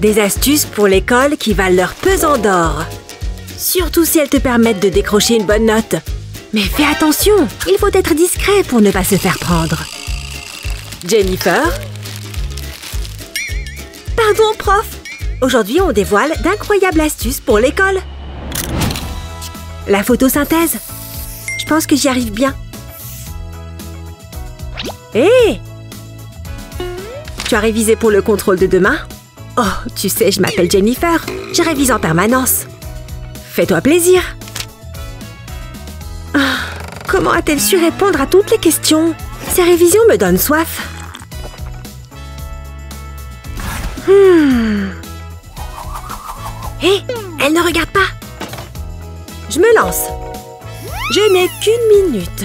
Des astuces pour l'école qui valent leur pesant d'or. Surtout si elles te permettent de décrocher une bonne note. Mais fais attention, il faut être discret pour ne pas se faire prendre. Jennifer? Pardon, prof. Aujourd'hui, on dévoile d'incroyables astuces pour l'école. La photosynthèse. Je pense que j'y arrive bien. Hé! Tu as révisé pour le contrôle de demain? Oh, tu sais, je m'appelle Jennifer. Je révise en permanence. Fais-toi plaisir. Oh, comment a-t-elle su répondre à toutes les questions? Ces révisions me donnent soif. Hé, elle ne regarde pas. Je me lance. Je n'ai qu'une minute.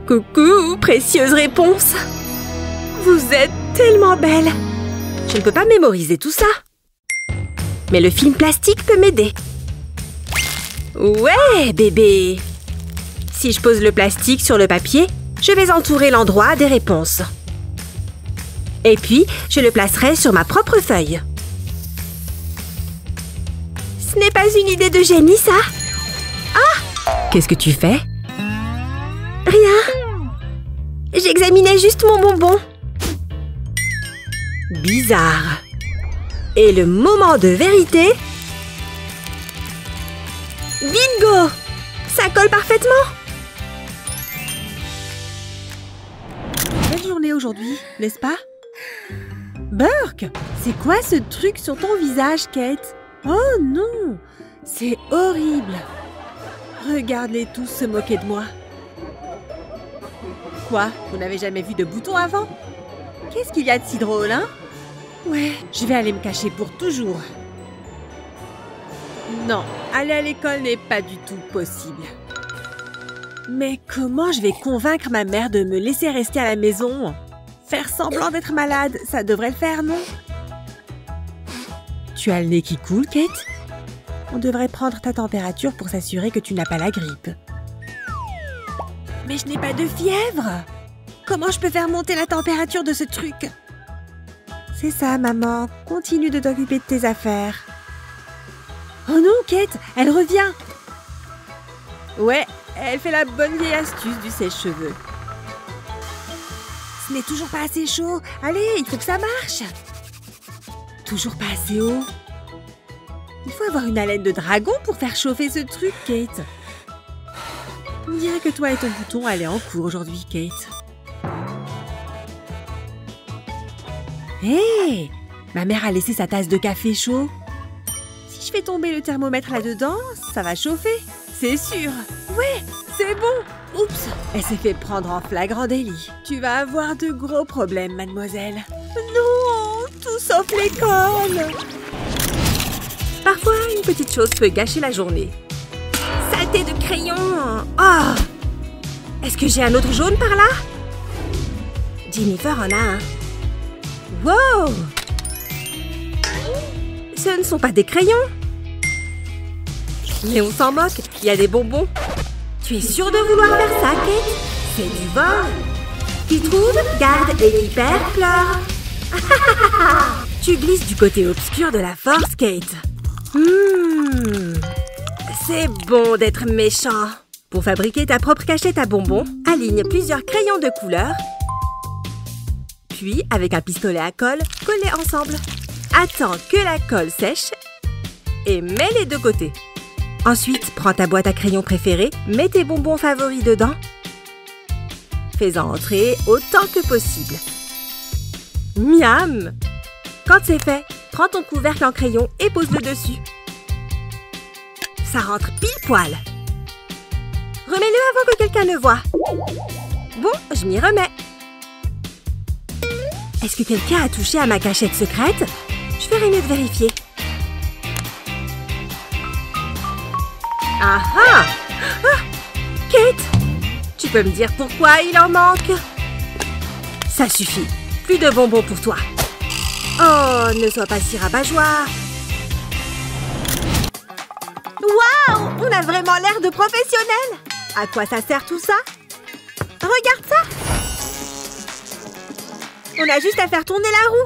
Coucou, précieuse réponse. Vous êtes tellement belle. Je ne peux pas mémoriser tout ça. Mais le film plastique peut m'aider. Ouais, bébé. Si je pose le plastique sur le papier, je vais entourer l'endroit des réponses. Et puis, je le placerai sur ma propre feuille. Ce n'est pas une idée de génie, ça? Ah! Qu'est-ce que tu fais? Rien. J'examinais juste mon bonbon. Bizarre. Et le moment de vérité? Bingo! Ça colle parfaitement. Belle journée aujourd'hui, n'est-ce pas? Burke, c'est quoi ce truc sur ton visage, Kate? Oh non! C'est horrible! Regarde-les tous se moquer de moi. Quoi? Vous n'avez jamais vu de bouton avant? Qu'est-ce qu'il y a de si drôle, hein? Ouais, je vais aller me cacher pour toujours. Non, aller à l'école n'est pas du tout possible. Mais comment je vais convaincre ma mère de me laisser rester à la maison? Faire semblant d'être malade, ça devrait le faire, non? Tu as le nez qui coule, Kate? On devrait prendre ta température pour s'assurer que tu n'as pas la grippe. Mais je n'ai pas de fièvre! Comment je peux faire monter la température de ce truc? C'est ça, maman. Continue de t'occuper de tes affaires. Oh non, Kate, elle revient! Ouais, elle fait la bonne vieille astuce du sèche-cheveux. Ce n'est toujours pas assez chaud. Allez, il faut que ça marche. Toujours pas assez haut. Il faut avoir une haleine de dragon pour faire chauffer ce truc, Kate. On dirait que toi et ton bouton allaient en cours aujourd'hui, Kate. Hé! Hey, ma mère a laissé sa tasse de café chaud. Si je fais tomber le thermomètre là-dedans, ça va chauffer. C'est sûr. Ouais, c'est bon. Oups, elle s'est fait prendre en flagrant délit. Tu vas avoir de gros problèmes, mademoiselle. Non, tout sauf l'école. Parfois, une petite chose peut gâcher la journée. Saleté de crayon. Oh! Est-ce que j'ai un autre jaune par là? Jennifer en a un. Wow! Ce ne sont pas des crayons. Mais on s'en moque, il y a des bonbons. Tu es sûre de vouloir faire ça, Kate? C'est du vol. Qui trouve, garde et qui perd, pleure. Tu glisses du côté obscur de la force, Kate. C'est bon d'être méchant. Pour fabriquer ta propre cachette à bonbons, aligne plusieurs crayons de couleur. Puis, avec un pistolet à colle, colle-les ensemble. Attends que la colle sèche et mets les deux côtés. Ensuite, prends ta boîte à crayons préférée, mets tes bonbons favoris dedans. Fais-en entrer autant que possible. Miam! Quand c'est fait, prends ton couvercle en crayon et pose-le dessus. Ça rentre pile poil. Remets-le avant que quelqu'un ne voie. Bon, je m'y remets. Est-ce que quelqu'un a touché à ma cachette secrète? Je ferais mieux de vérifier. Ah ah! Ah! Kate! Tu peux me dire pourquoi il en manque? Ça suffit. Plus de bonbons pour toi. Oh, ne sois pas si rabat-joie. Waouh! On a vraiment l'air de professionnels. À quoi ça sert tout ça? Regarde ça! On a juste à faire tourner la roue.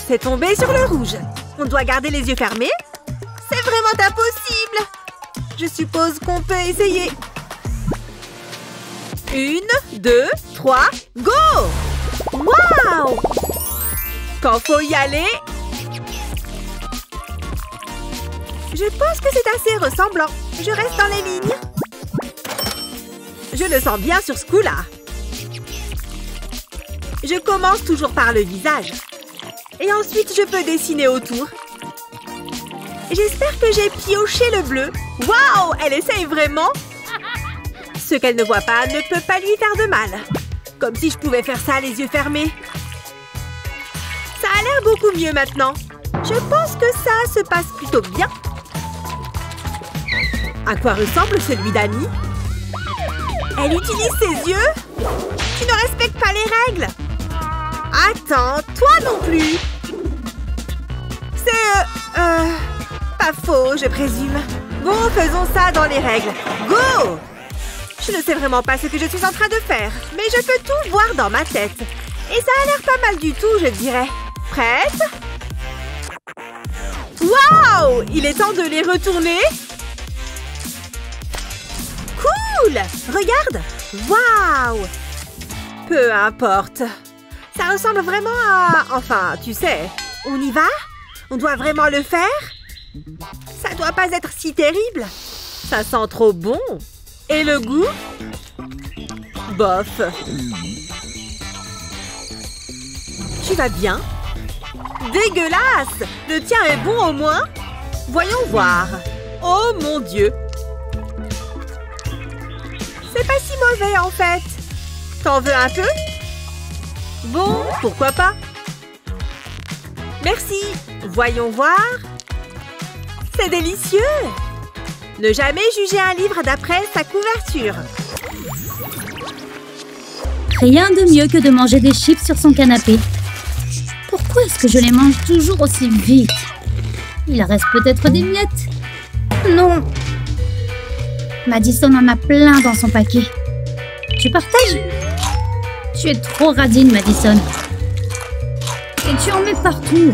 C'est tombé sur le rouge. On doit garder les yeux fermés. C'est vraiment impossible. Je suppose qu'on peut essayer. 1, 2, 3, go! Waouh! Quand faut y aller... Je pense que c'est assez ressemblant. Je reste dans les lignes. Je le sens bien sur ce coup-là. Je commence toujours par le visage. Et ensuite, je peux dessiner autour. J'espère que j'ai pioché le bleu. Waouh! Elle essaye vraiment! Ce qu'elle ne voit pas ne peut pas lui faire de mal. Comme si je pouvais faire ça les yeux fermés. Ça a l'air beaucoup mieux maintenant. Je pense que ça se passe plutôt bien. À quoi ressemble celui d'Annie? Elle utilise ses yeux? Tu ne respectes pas les règles. Attends, toi non plus. C'est... pas faux, je présume. Bon, faisons ça dans les règles. Go! Je ne sais vraiment pas ce que je suis en train de faire, mais je peux tout voir dans ma tête. Et ça a l'air pas mal du tout, je dirais. Prête? Waouh! Il est temps de les retourner. Cool! Regarde! Waouh! Peu importe. Ça ressemble vraiment à... Enfin, tu sais. On y va? On doit vraiment le faire? Ça doit pas être si terrible. Ça sent trop bon. Et le goût? Bof. Tu vas bien? Dégueulasse! Le tien est bon au moins? Voyons voir. Oh mon Dieu! C'est pas si mauvais en fait. T'en veux un peu? Bon, pourquoi pas? Merci. Voyons voir. C'est délicieux. Ne jamais juger un livre d'après sa couverture. Rien de mieux que de manger des chips sur son canapé. Pourquoi est-ce que je les mange toujours aussi vite? Il reste peut-être des miettes. Non. Madison en a plein dans son paquet. Tu partages? Tu es trop radine, Madison. Et tu en mets partout.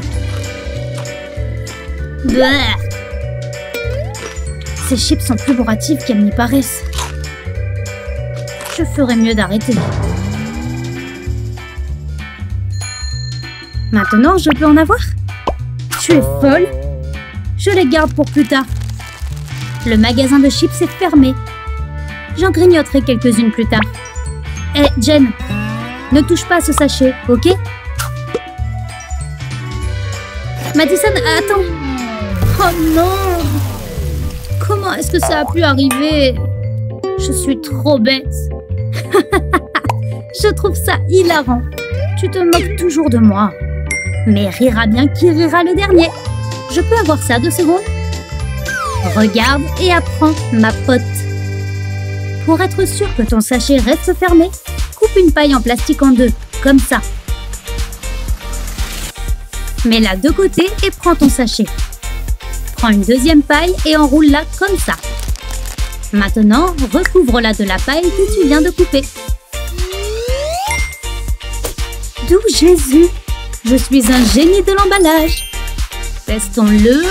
Bleh. Ces chips sont plus bourratives qu'elles n'y paraissent. Je ferais mieux d'arrêter. Maintenant, je peux en avoir? Tu es folle? Je les garde pour plus tard. Le magasin de chips est fermé. J'en grignoterai quelques-unes plus tard. Hé, Jen, ne touche pas à ce sachet, ok? Madison, attends! Oh non! Comment est-ce que ça a pu arriver? Je suis trop bête. Je trouve ça hilarant. Tu te moques toujours de moi. Mais rira bien qui rira le dernier. Je peux avoir ça 2 secondes? Regarde et apprends, ma pote. Pour être sûr que ton sachet reste fermé, coupe une paille en plastique en 2, comme ça. Mets-la de côté et prends ton sachet. Prends une deuxième paille et enroule-la comme ça. Maintenant, recouvre-la de la paille que tu viens de couper. D'où Jésus! Je suis un génie de l'emballage. Testons-le.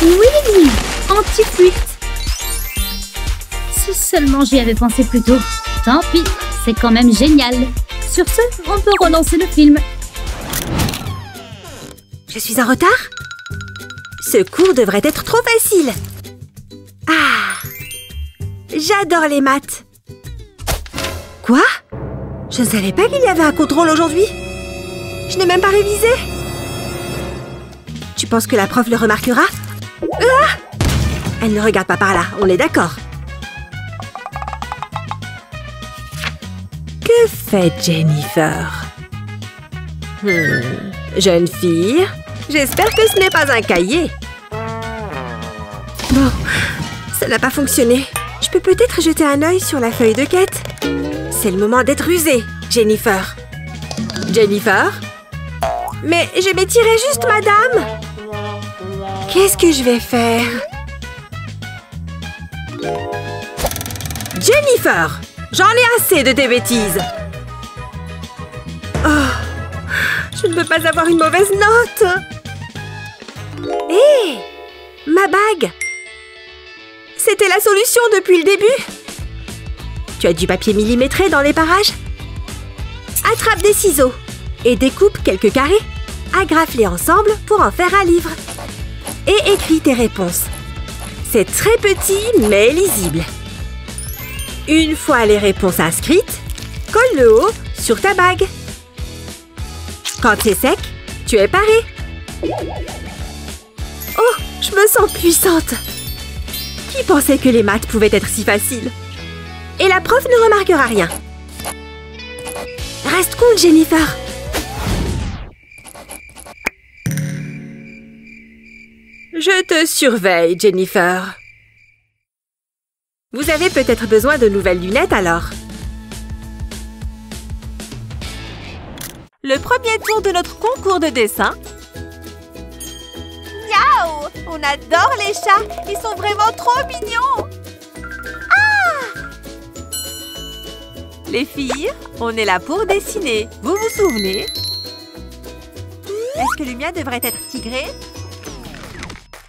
Oui! Anti-fuite. Si seulement j'y avais pensé plus tôt. Tant pis, c'est quand même génial. Sur ce, on peut relancer le film. Je suis en retard? Ce cours devrait être trop facile. Ah! J'adore les maths. Quoi? Je ne savais pas qu'il y avait un contrôle aujourd'hui. Je n'ai même pas révisé. Tu penses que la prof le remarquera? Ah! Elle ne regarde pas par là, on est d'accord. Que fait Jennifer? Jeune fille, j'espère que ce n'est pas un cahier. Bon, ça n'a pas fonctionné. Je peux peut-être jeter un œil sur la feuille de quête. C'est le moment d'être rusée, Jennifer. Jennifer? Mais je m'étirais juste, madame. Qu'est-ce que je vais faire? Jennifer! J'en ai assez de tes bêtises. Oh, je Je ne peux pas avoir une mauvaise note. Hé, ma bague. C'était la solution depuis le début. Tu as du papier millimétré dans les parages? Attrape des ciseaux et découpe quelques carrés. Agrafe-les ensemble pour en faire un livre. Et écris tes réponses. C'est très petit mais lisible. Une fois les réponses inscrites, colle le haut sur ta bague. Quand c'est sec, tu es paré. Oh, je me sens puissante. Qui pensait que les maths pouvaient être si faciles? Et la prof ne remarquera rien. Reste cool, Jennifer. Je te surveille, Jennifer. Vous avez peut-être besoin de nouvelles lunettes alors. Le premier tour de notre concours de dessin. Miaou! On adore les chats. Ils sont vraiment trop mignons. Ah! Les filles, on est là pour dessiner. Vous vous souvenez? Est-ce que le mien devrait être tigré?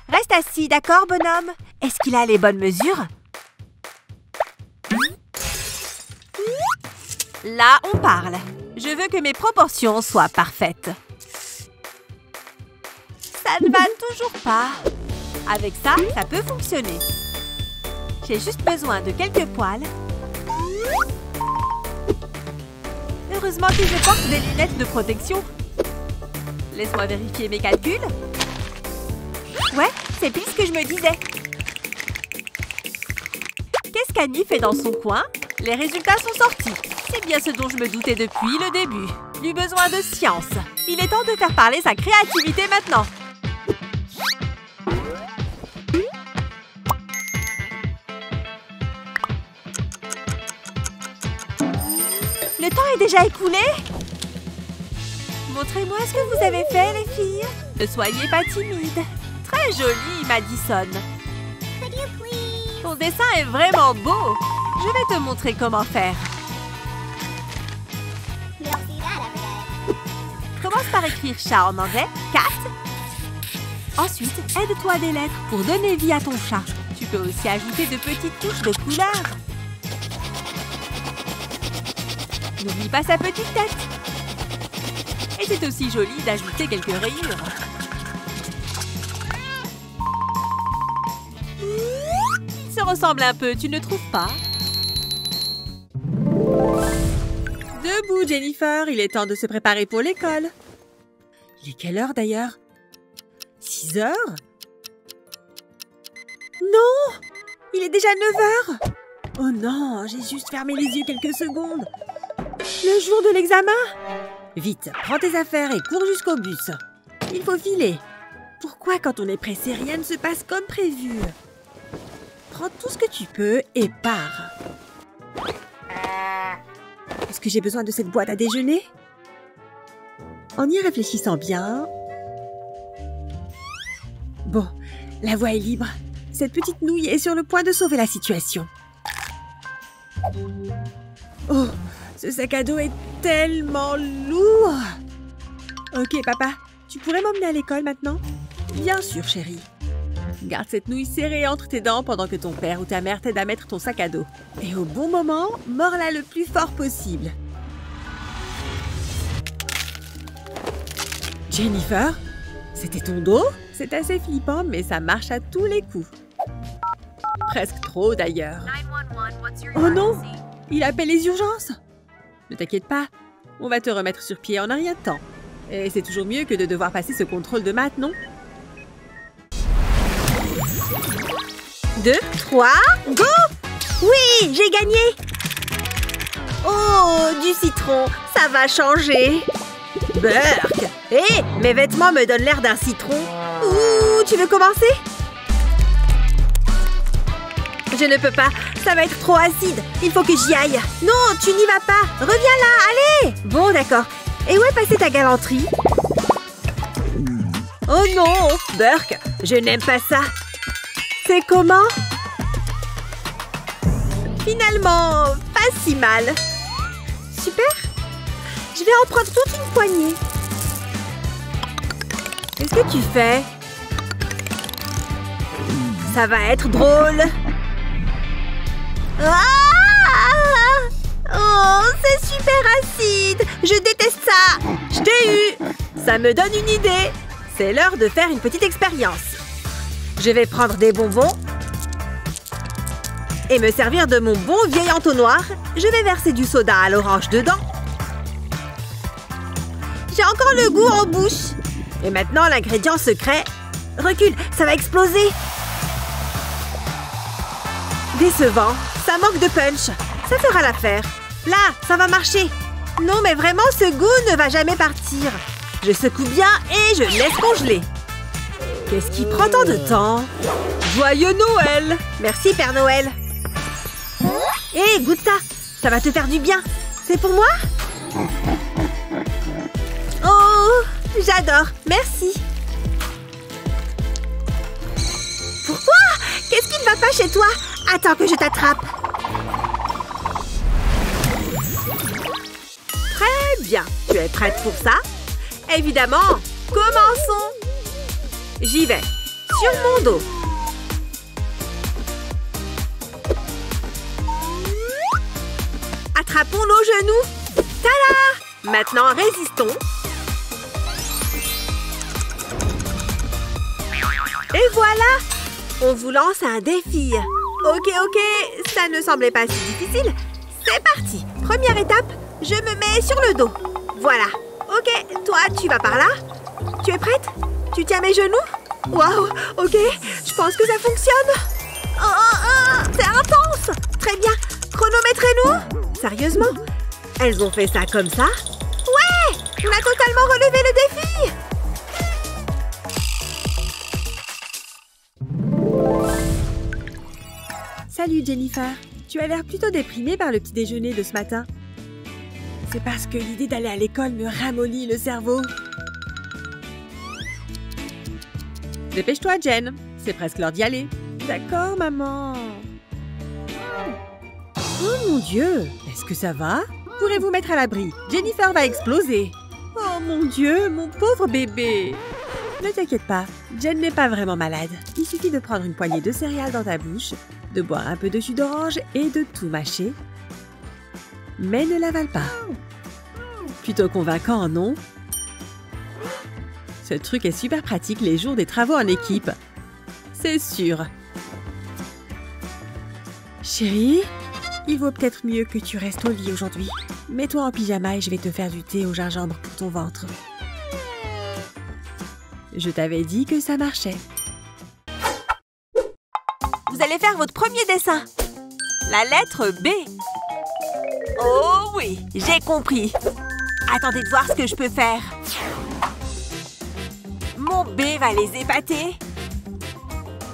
Reste assis, d'accord, bonhomme? Est-ce qu'il a les bonnes mesures? Là, on parle. Je veux que mes proportions soient parfaites. Ça ne va toujours pas. Avec ça, ça peut fonctionner. J'ai juste besoin de quelques poils. Heureusement que je porte des lunettes de protection. Laisse-moi vérifier mes calculs. Ouais, c'est pile ce que je me disais. Qu'est-ce qu'Annie fait dans son coin? Les résultats sont sortis. C'est bien ce dont je me doutais depuis le début. Du besoin de science. Il est temps de faire parler sa créativité maintenant. Le temps est déjà écoulé? Montrez-moi ce que vous avez fait, les filles. Ne soyez pas timides. Très joli, Madison. Ton dessin est vraiment beau. Je vais te montrer comment faire. Commence par écrire chat en anglais, cat. Ensuite, aide-toi des lettres pour donner vie à ton chat. Tu peux aussi ajouter de petites touches de couleur. N'oublie pas sa petite tête. Et c'est aussi joli d'ajouter quelques rayures. Ils se ressemblent un peu, tu ne trouves pas? Debout, Jennifer, il est temps de se préparer pour l'école. Il est quelle heure d'ailleurs? 6 heures? Non! Il est déjà 9 heures! Oh non, j'ai juste fermé les yeux quelques secondes. Le jour de l'examen? Vite, prends tes affaires et cours jusqu'au bus. Il faut filer. Pourquoi quand on est pressé, rien ne se passe comme prévu? Prends tout ce que tu peux et pars. Est-ce que j'ai besoin de cette boîte à déjeuner? En y réfléchissant bien... Bon, la voie est libre. Cette petite nouille est sur le point de sauver la situation. Oh, ce sac à dos est tellement lourd. Ok, papa, tu pourrais m'emmener à l'école maintenant? Bien sûr, chérie. Garde cette nouille serrée entre tes dents pendant que ton père ou ta mère t'aide à mettre ton sac à dos. Et au bon moment, mords-la le plus fort possible. Jennifer, c'était ton dos? C'est assez flippant, mais ça marche à tous les coups. Presque trop, d'ailleurs. Oh non! Il appelle les urgences! Ne t'inquiète pas, on va te remettre sur pied en un rien de temps. Et c'est toujours mieux que de devoir passer ce contrôle de maths, non? 2, 3, go! Oui, j'ai gagné! Oh, du citron, ça va changer! Burk! Hé, mes vêtements me donnent l'air d'un citron. Ouh, tu veux commencer? Je ne peux pas, ça va être trop acide. Il faut que j'y aille. Non, tu n'y vas pas. Reviens là, allez! Bon, d'accord. Et où est passée ta galanterie? Oh non, Burk, je n'aime pas ça. C'est comment? Finalement, pas si mal. Super. Je vais en prendre toute une poignée. Qu'est-ce que tu fais? Ça va être drôle. Ah! Oh, c'est super acide. Je déteste ça. Je t'ai eu. Ça me donne une idée. C'est l'heure de faire une petite expérience. Je vais prendre des bonbons et me servir de mon bon vieil entonnoir. Je vais verser du soda à l'orange dedans. J'ai encore le goût en bouche. Et maintenant, l'ingrédient secret. Recule, ça va exploser. Décevant, ça manque de punch. Ça fera l'affaire. Là, ça va marcher. Non, mais vraiment, ce goût ne va jamais partir. Je secoue bien et je laisse congeler. Qu'est-ce qui prend tant de temps? Joyeux Noël! Merci, Père Noël. Hé, goûte ça. Ça va te faire du bien. C'est pour moi? Oh, j'adore. Merci. Pourquoi? Qu'est-ce qui ne va pas chez toi? Attends que je t'attrape. Très bien. Tu es prête pour ça? Évidemment. Commençons. J'y vais. Sur mon dos. Attrapons nos genoux. Tada! Maintenant, résistons. Et voilà! On vous lance un défi. Ok, ça ne semblait pas si difficile. C'est parti. Première étape, je me mets sur le dos. Voilà. Ok, toi, tu vas par là. Tu es prête? Tu tiens mes genoux? Waouh, ok, je pense que ça fonctionne. C'est intense. Très bien. Chronométrez-nous. Sérieusement? Elles ont fait ça comme ça? Ouais! On a totalement relevé le défi. Salut Jennifer, tu as l'air plutôt déprimée par le petit déjeuner de ce matin. C'est parce que l'idée d'aller à l'école me ramollit le cerveau. Dépêche-toi, Jen. C'est presque l'heure d'y aller. D'accord, maman. Oh mon Dieu, est-ce que ça va? Pourrez-vous mettre à l'abri? Jennifer va exploser. Oh mon Dieu, mon pauvre bébé. Ne t'inquiète pas, Jen n'est pas vraiment malade. Il suffit de prendre une poignée de céréales dans ta bouche, de boire un peu de jus d'orange et de tout mâcher. Mais ne l'avale pas. Plutôt convaincant, non? Ce truc est super pratique les jours des travaux en équipe. C'est sûr. Chérie, il vaut peut-être mieux que tu restes au lit aujourd'hui. Mets-toi en pyjama et je vais te faire du thé au gingembre pour ton ventre. Je t'avais dit que ça marchait. Vous allez faire votre premier dessin. La lettre B. Oh oui, j'ai compris. Attendez de voir ce que je peux faire. Mon B va les épater.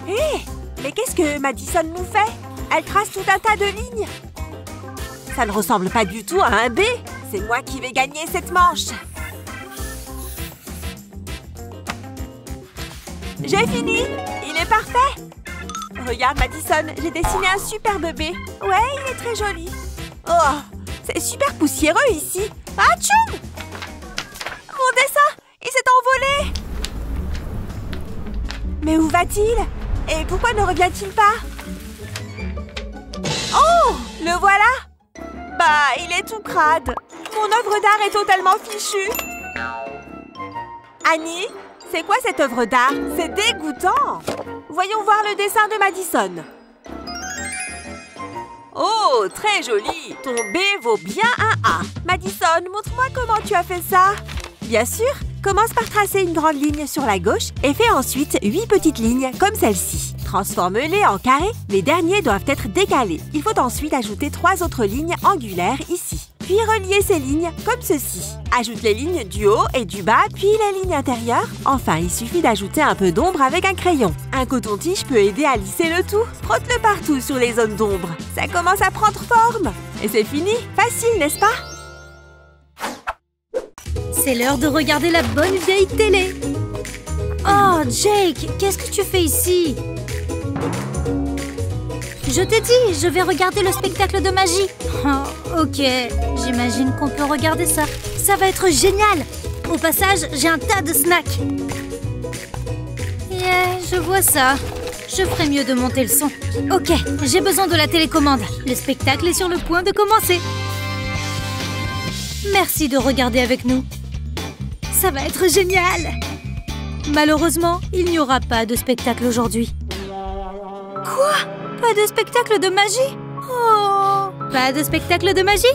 Hé, mais qu'est-ce que Madison nous fait? Elle trace tout un tas de lignes. Ça ne ressemble pas du tout à un B. C'est moi qui vais gagner cette manche. J'ai fini. Il est parfait. Regarde, Madison, j'ai dessiné un superbe B. Ouais, il est très joli. Oh, c'est super poussiéreux ici. Atchoum! Mon dessin, il s'est envolé. Mais où va-t-il? Et pourquoi ne revient-il pas? Oh, le voilà. Bah, il est tout crade. Mon œuvre d'art est totalement fichue. Annie, c'est quoi cette œuvre d'art? C'est dégoûtant. Voyons voir le dessin de Madison. Oh, très joli. Ton B vaut bien un A. Madison, montre-moi comment tu as fait ça. Bien sûr, commence par tracer une grande ligne sur la gauche et fais ensuite 8 petites lignes comme celle-ci. Transforme-les en carrés. Les derniers doivent être décalés. Il faut ensuite ajouter 3 autres lignes angulaires ici. Puis relier ces lignes comme ceci. Ajoute les lignes du haut et du bas, puis les lignes intérieures. Enfin, il suffit d'ajouter un peu d'ombre avec un crayon. Un coton-tige peut aider à lisser le tout. Frotte-le partout sur les zones d'ombre. Ça commence à prendre forme. Et c'est fini. Facile, n'est-ce pas? C'est l'heure de regarder la bonne vieille télé. Oh, Jake, qu'est-ce que tu fais ici? Je t'ai dit, je vais regarder le spectacle de magie. Oh, ok, j'imagine qu'on peut regarder ça. Ça va être génial. Au passage, j'ai un tas de snacks. Yeah, je vois ça. Je ferais mieux de monter le son. Ok, j'ai besoin de la télécommande. Le spectacle est sur le point de commencer. Merci de regarder avec nous. Ça va être génial. Malheureusement, il n'y aura pas de spectacle aujourd'hui. Quoi? Pas de spectacle de magie? Oh! Pas de spectacle de magie?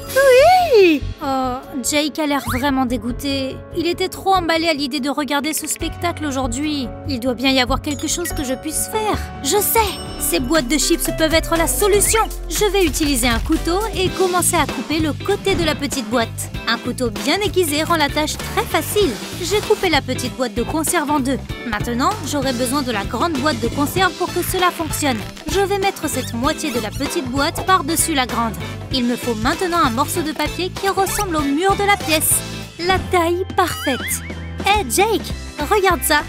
Oui! Oh, Jake a l'air vraiment dégoûté. Il était trop emballé à l'idée de regarder ce spectacle aujourd'hui. Il doit bien y avoir quelque chose que je puisse faire. Je sais! Ces boîtes de chips peuvent être la solution. Je vais utiliser un couteau et commencer à couper le côté de la petite boîte. Un couteau bien aiguisé rend la tâche très facile. J'ai coupé la petite boîte de conserve en deux. Maintenant, j'aurai besoin de la grande boîte de conserve pour que cela fonctionne. Je vais mettre cette moitié de la petite boîte par-dessus la grande. Il me faut maintenant un morceau de papier qui ressemble au mur de la pièce. La taille parfaite. Hé, Jake, regarde ça.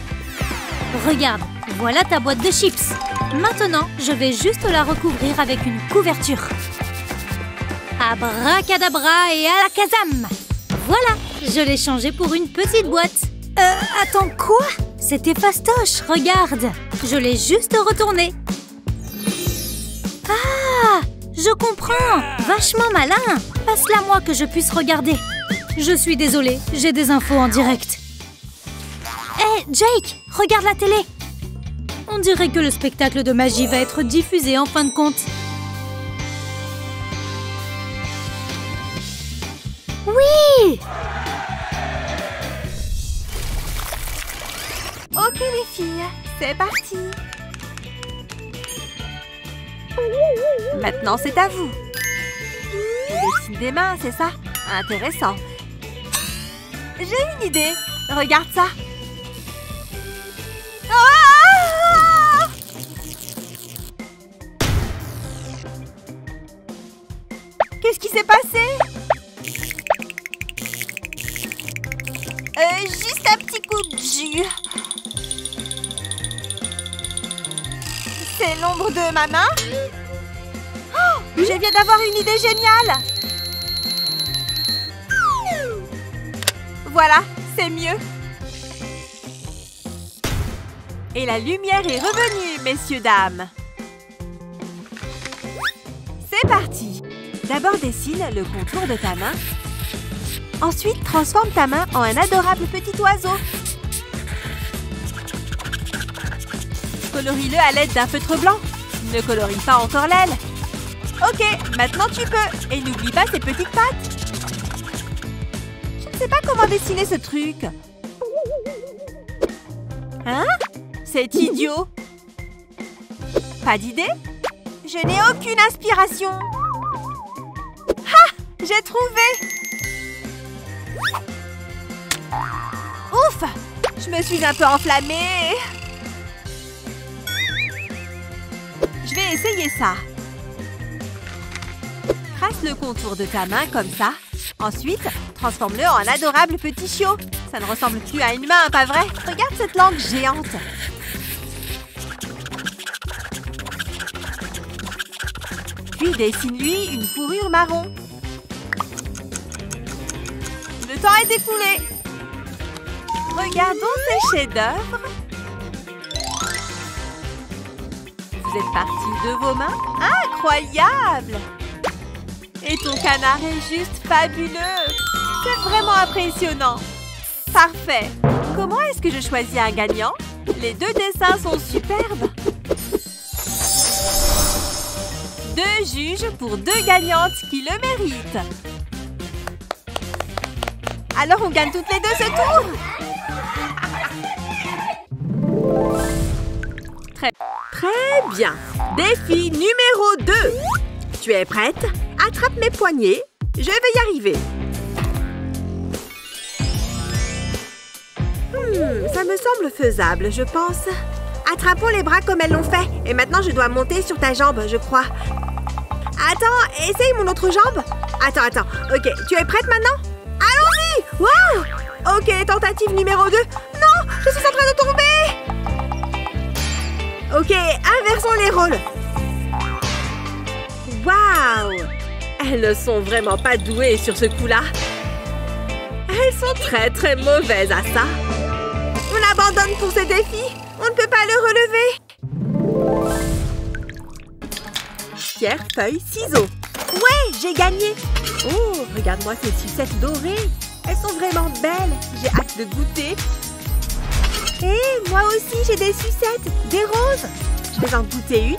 Regarde, voilà ta boîte de chips. Maintenant, je vais juste la recouvrir avec une couverture. Abracadabra et alakazam. Voilà, je l'ai changé pour une petite boîte. Attends, quoi? C'était fastoche, regarde. Je l'ai juste retourné. Ah, je comprends. Vachement malin. Passe-la moi que je puisse regarder. Je suis désolée, j'ai des infos en direct. Hé, Jake, regarde la télé. On dirait que le spectacle de magie va être diffusé en fin de compte. Oui! Ok les filles, c'est parti. Maintenant c'est à vous. On dessine des mains, c'est ça? Intéressant. J'ai une idée. Regarde ça. Ah! Qu'est-ce qui s'est passé? Juste un petit coup de jus. C'est l'ombre de ma main. Oh, je viens d'avoir une idée géniale. Voilà, c'est mieux. Et la lumière est revenue, messieurs, dames. C'est parti. D'abord dessine le contour de ta main. Ensuite, transforme ta main en un adorable petit oiseau. Colorie-le à l'aide d'un feutre blanc. Ne colorie pas encore l'aile. Ok, maintenant tu peux. Et n'oublie pas ses petites pattes. Je ne sais pas comment dessiner ce truc. Hein? C'est idiot. Pas d'idée? Je n'ai aucune inspiration. Ha! J'ai trouvé! Ouf! Je me suis un peu enflammée. Je vais essayer ça. Trace le contour de ta main comme ça. Ensuite, transforme-le en un adorable petit chiot. Ça ne ressemble plus à une main, pas vrai? Regarde cette langue géante. Puis dessine-lui une fourrure marron. Le temps est écoulé. Regardons ces chefs-d'œuvre. Vous êtes partis de vos mains? Incroyable! Et ton canard est juste fabuleux. C'est vraiment impressionnant. Parfait. Comment est-ce que je choisis un gagnant? Les deux dessins sont superbes. 2 juges pour 2 gagnantes qui le méritent. Alors on gagne toutes les deux ce tour? Très bien. Défi numéro 2. Tu es prête? Attrape mes poignets. Je vais y arriver. Ça me semble faisable, je pense. Attrapons les bras comme elles l'ont fait. Et maintenant, je dois monter sur ta jambe, je crois. Attends, essaye mon autre jambe. Attends. Ok, tu es prête maintenant? Allons-y! Wow! Ok, tentative numéro 2. Non, je suis en train de tomber! Ok, inversons les rôles. Waouh! Elles ne sont vraiment pas douées sur ce coup-là. Elles sont très mauvaises à ça. On abandonne pour ce défi. On ne peut pas le relever. Pierre, feuille, ciseaux. Ouais, j'ai gagné. Oh, regarde-moi ces sucettes dorées. Elles sont vraiment belles. J'ai hâte de goûter. Et moi aussi, j'ai des sucettes, des roses. Je vais en goûter une.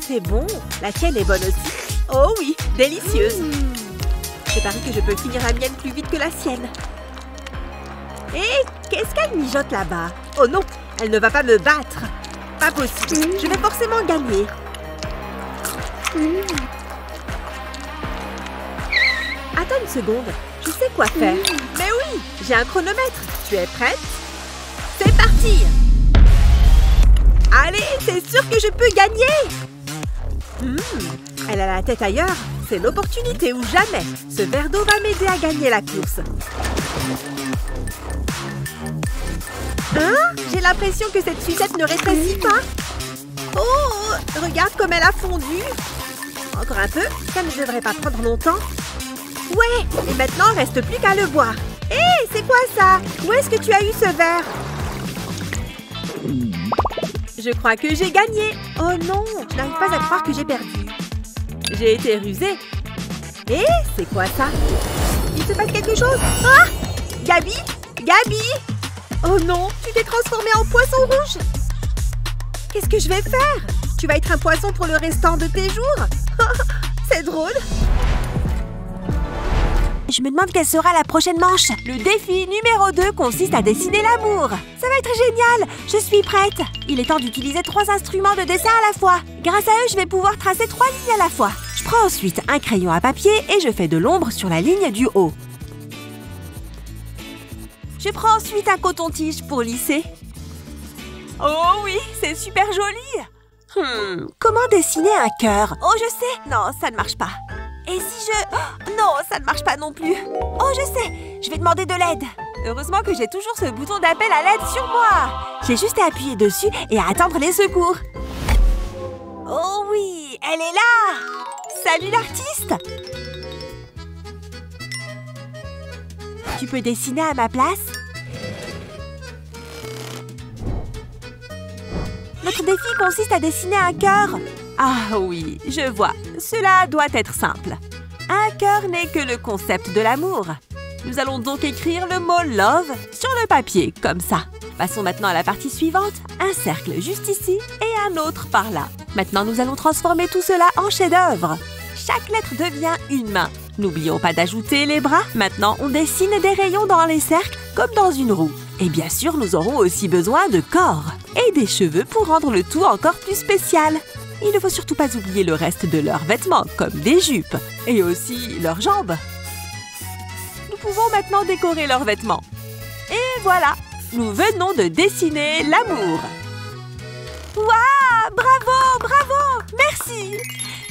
C'est bon. La tienne est bonne aussi. Oh oui, délicieuse. Je parie que je peux finir la mienne plus vite que la sienne. Et qu'est-ce qu'elle mijote là-bas? Oh non, elle ne va pas me battre. Pas possible. Je vais forcément gagner. Attends une seconde. Je sais quoi faire. Mais oui, j'ai un chronomètre. Tu es prête? C'est parti! Allez, c'est sûr que je peux gagner! Elle a la tête ailleurs. C'est l'opportunité ou jamais. Ce verre d'eau va m'aider à gagner la course. Hein? J'ai l'impression que cette sucette ne rétrécit pas. Oh, regarde comme elle a fondu. Encore un peu. Ça ne devrait pas prendre longtemps. Ouais, et maintenant, il ne reste plus qu'à le boire. Hé, c'est quoi ça? Où est-ce que tu as eu ce verre? Je crois que j'ai gagné. Oh non, je n'arrive pas à croire que j'ai perdu. J'ai été rusée. Et c'est quoi ça? Il se passe quelque chose? Ah! Gabi? Gabi? Oh non, tu t'es transformée en poisson rouge. Qu'est-ce que je vais faire? Tu vas être un poisson pour le restant de tes jours? C'est drôle. Je me demande quelle sera la prochaine manche. Le défi numéro 2 consiste à dessiner l'amour. Ça va être génial. Je suis prête. Il est temps d'utiliser 3 instruments de dessin à la fois. Grâce à eux, je vais pouvoir tracer 3 lignes à la fois. Je prends ensuite un crayon à papier et je fais de l'ombre sur la ligne du haut. Je prends ensuite un coton-tige pour lisser. Oh oui, c'est super joli. Comment dessiner un cœur? Oh, je sais. Non, ça ne marche pas. Et si je... Oh, non, ça ne marche pas non plus. Oh, je sais. Je vais demander de l'aide. Heureusement que j'ai toujours ce bouton d'appel à l'aide sur moi. J'ai juste à appuyer dessus et à attendre les secours. Oh oui, elle est là. Salut l'artiste. Tu peux dessiner à ma place? Notre défi consiste à dessiner un cœur. Ah oui, je vois. Cela doit être simple. Un cœur n'est que le concept de l'amour. Nous allons donc écrire le mot « love » sur le papier, comme ça. Passons maintenant à la partie suivante. Un cercle juste ici et un autre par là. Maintenant, nous allons transformer tout cela en chef-d'œuvre. Chaque lettre devient une main. N'oublions pas d'ajouter les bras. Maintenant, on dessine des rayons dans les cercles, comme dans une roue. Et bien sûr, nous aurons aussi besoin de corps et des cheveux pour rendre le tout encore plus spécial. Il ne faut surtout pas oublier le reste de leurs vêtements, comme des jupes, et aussi leurs jambes. Nous pouvons maintenant décorer leurs vêtements. Et voilà, nous venons de dessiner l'amour. Waouh, bravo, bravo, merci.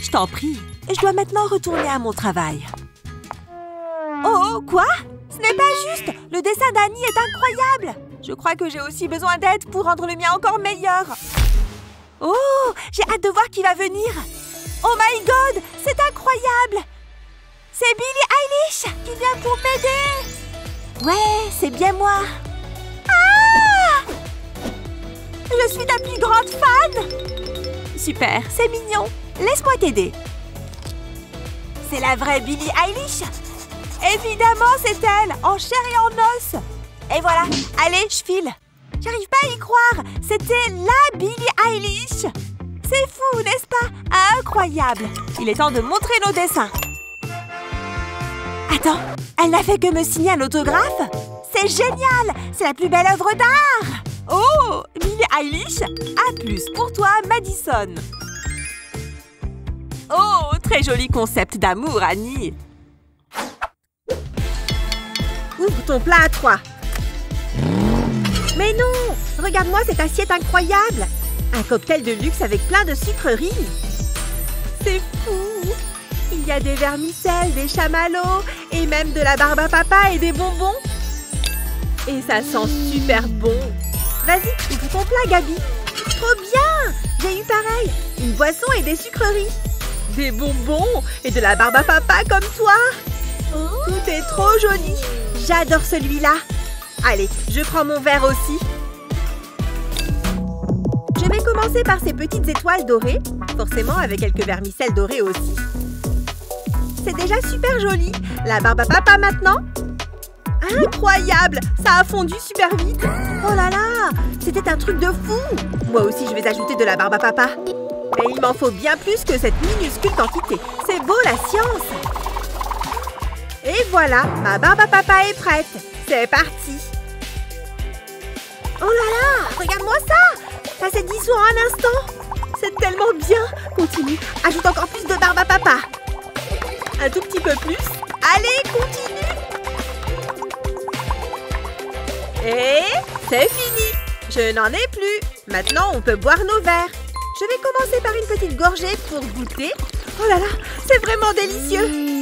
Je t'en prie, je dois maintenant retourner à mon travail. Oh, quoi? Ce n'est pas juste, le dessin d'Annie est incroyable. Je crois que j'ai aussi besoin d'aide pour rendre le mien encore meilleur. Oh, j'ai hâte de voir qui va venir. Oh my God, c'est incroyable. C'est Billie Eilish qui vient pour m'aider. Ouais, c'est bien moi. Ah! Je suis ta plus grande fan. Super, c'est mignon. Laisse-moi t'aider. C'est la vraie Billie Eilish. Évidemment, c'est elle, en chair et en os. Et voilà, allez, je file. J'arrive pas à y croire. C'était la Billie Eilish. C'est fou, n'est-ce pas? Incroyable. Il est temps de montrer nos dessins. Attends, elle n'a fait que me signer un autographe? C'est génial. C'est la plus belle œuvre d'art. Oh, Billie Eilish, A+ pour toi, Madison. Oh, très joli concept d'amour, Annie. Ouvre ton plat à 3. Mais non! Regarde-moi cette assiette incroyable! Un cocktail de luxe avec plein de sucreries! C'est fou! Il y a des vermicelles, des chamallows et même de la barbe à papa et des bonbons! Et ça sent super bon! Vas-y, ouvre ton plat, Gabi! Trop bien! J'ai eu pareil! Une boisson et des sucreries! Des bonbons et de la barbe à papa comme toi! Tout est trop joli! J'adore celui-là! Allez, je prends mon verre aussi. commencer par ces petites étoiles dorées, forcément avec quelques vermicelles dorées aussi. C'est déjà super joli. La barbe à papa maintenant. Incroyable! Ça a fondu super vite. Oh là là! C'était un truc de fou! Moi aussi, je vais ajouter de la barbe à papa. Mais il m'en faut bien plus que cette minuscule quantité. C'est beau la science! Et voilà, ma barbe à papa est prête. C'est parti! Oh là là! Regarde-moi ça! Ça s'est dissous en un instant. C'est tellement bien! Continue. Ajoute encore plus de barbe à papa. Un tout petit peu plus. Allez, continue! Et c'est fini! Je n'en ai plus! Maintenant, on peut boire nos verres. Je vais commencer par une petite gorgée pour goûter. Oh là là, c'est vraiment délicieux!